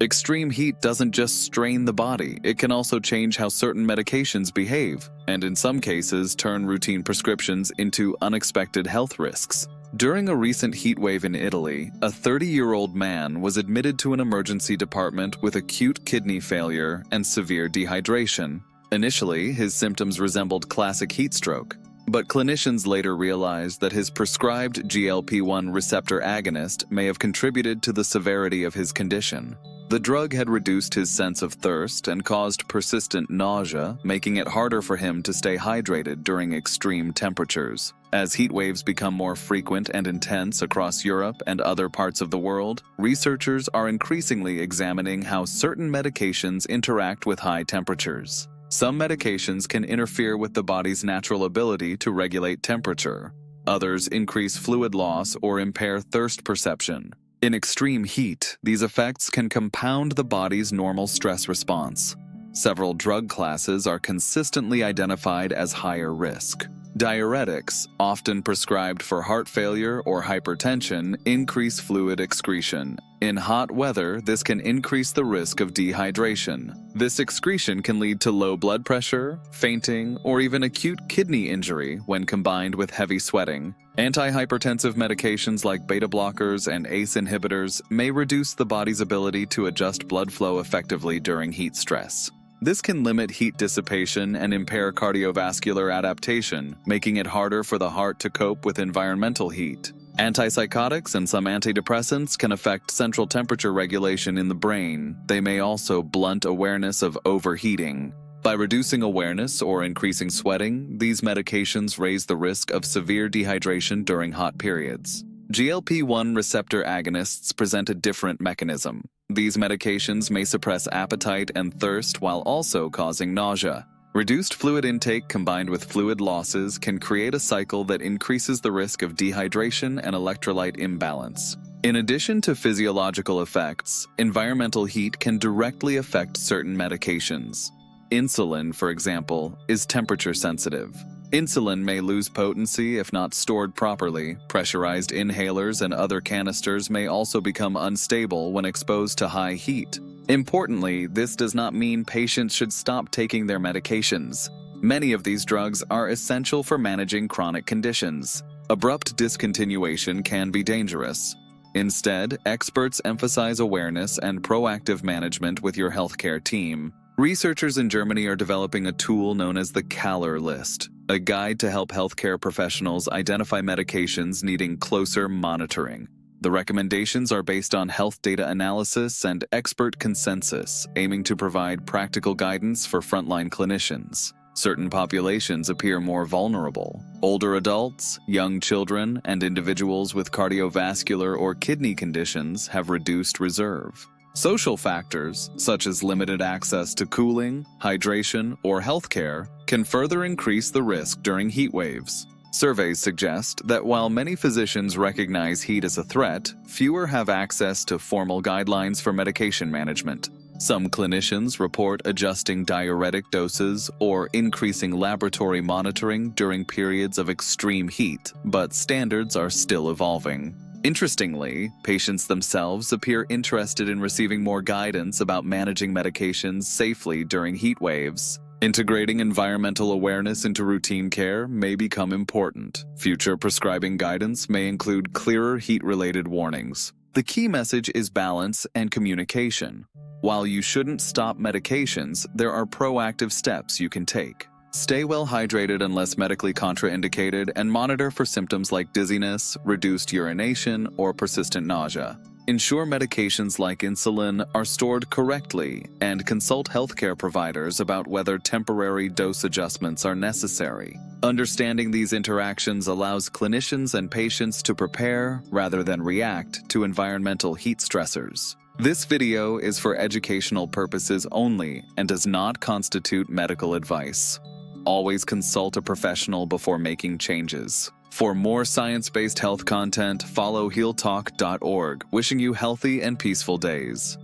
Extreme heat doesn't just strain the body, it can also change how certain medications behave, and in some cases turn routine prescriptions into unexpected health risks. During a recent heat wave in Italy, a 30-year-old man was admitted to an emergency department with acute kidney failure and severe dehydration. Initially, his symptoms resembled classic heat stroke, but clinicians later realized that his prescribed GLP-1 receptor agonist may have contributed to the severity of his condition. The drug had reduced his sense of thirst and caused persistent nausea, making it harder for him to stay hydrated during extreme temperatures. As heat waves become more frequent and intense across Europe and other parts of the world, researchers are increasingly examining how certain medications interact with high temperatures. Some medications can interfere with the body's natural ability to regulate temperature. Others increase fluid loss or impair thirst perception. In extreme heat, these effects can compound the body's normal stress response. Several drug classes are consistently identified as higher risk. Diuretics, often prescribed for heart failure or hypertension, increase fluid excretion. In hot weather, this can increase the risk of dehydration. This excretion can lead to low blood pressure, fainting, or even acute kidney injury when combined with heavy sweating. Antihypertensive medications like beta blockers and ACE inhibitors may reduce the body's ability to adjust blood flow effectively during heat stress. This can limit heat dissipation and impair cardiovascular adaptation, making it harder for the heart to cope with environmental heat. Antipsychotics and some antidepressants can affect central temperature regulation in the brain. They may also blunt awareness of overheating. By reducing awareness or increasing sweating, these medications raise the risk of severe dehydration during hot periods. GLP-1 receptor agonists present a different mechanism. These medications may suppress appetite and thirst while also causing nausea. Reduced fluid intake combined with fluid losses can create a cycle that increases the risk of dehydration and electrolyte imbalance. In addition to physiological effects, environmental heat can directly affect certain medications. Insulin, for example, is temperature sensitive. Insulin may lose potency if not stored properly. Pressurized inhalers and other canisters may also become unstable when exposed to high heat. Importantly, this does not mean patients should stop taking their medications. Many of these drugs are essential for managing chronic conditions. Abrupt discontinuation can be dangerous. Instead, experts emphasize awareness and proactive management with your healthcare team. Researchers in Germany are developing a tool known as the Caller List, a guide to help healthcare professionals identify medications needing closer monitoring. The recommendations are based on health data analysis and expert consensus, aiming to provide practical guidance for frontline clinicians. Certain populations appear more vulnerable. Older adults, young children, and individuals with cardiovascular or kidney conditions have reduced reserve. Social factors, such as limited access to cooling, hydration, or healthcare, can further increase the risk during heat waves. Surveys suggest that while many physicians recognize heat as a threat, fewer have access to formal guidelines for medication management. Some clinicians report adjusting diuretic doses or increasing laboratory monitoring during periods of extreme heat, but standards are still evolving. Interestingly, patients themselves appear interested in receiving more guidance about managing medications safely during heat waves. Integrating environmental awareness into routine care may become important. Future prescribing guidance may include clearer heat-related warnings. The key message is balance and communication. While you shouldn't stop medications, there are proactive steps you can take. Stay well hydrated unless medically contraindicated and monitor for symptoms like dizziness, reduced urination, or persistent nausea. Ensure medications like insulin are stored correctly and consult healthcare providers about whether temporary dose adjustments are necessary. Understanding these interactions allows clinicians and patients to prepare rather than react to environmental heat stressors. This video is for educational purposes only and does not constitute medical advice. Always consult a professional before making changes. For more science-based health content, follow HealTalk.org. Wishing you healthy and peaceful days.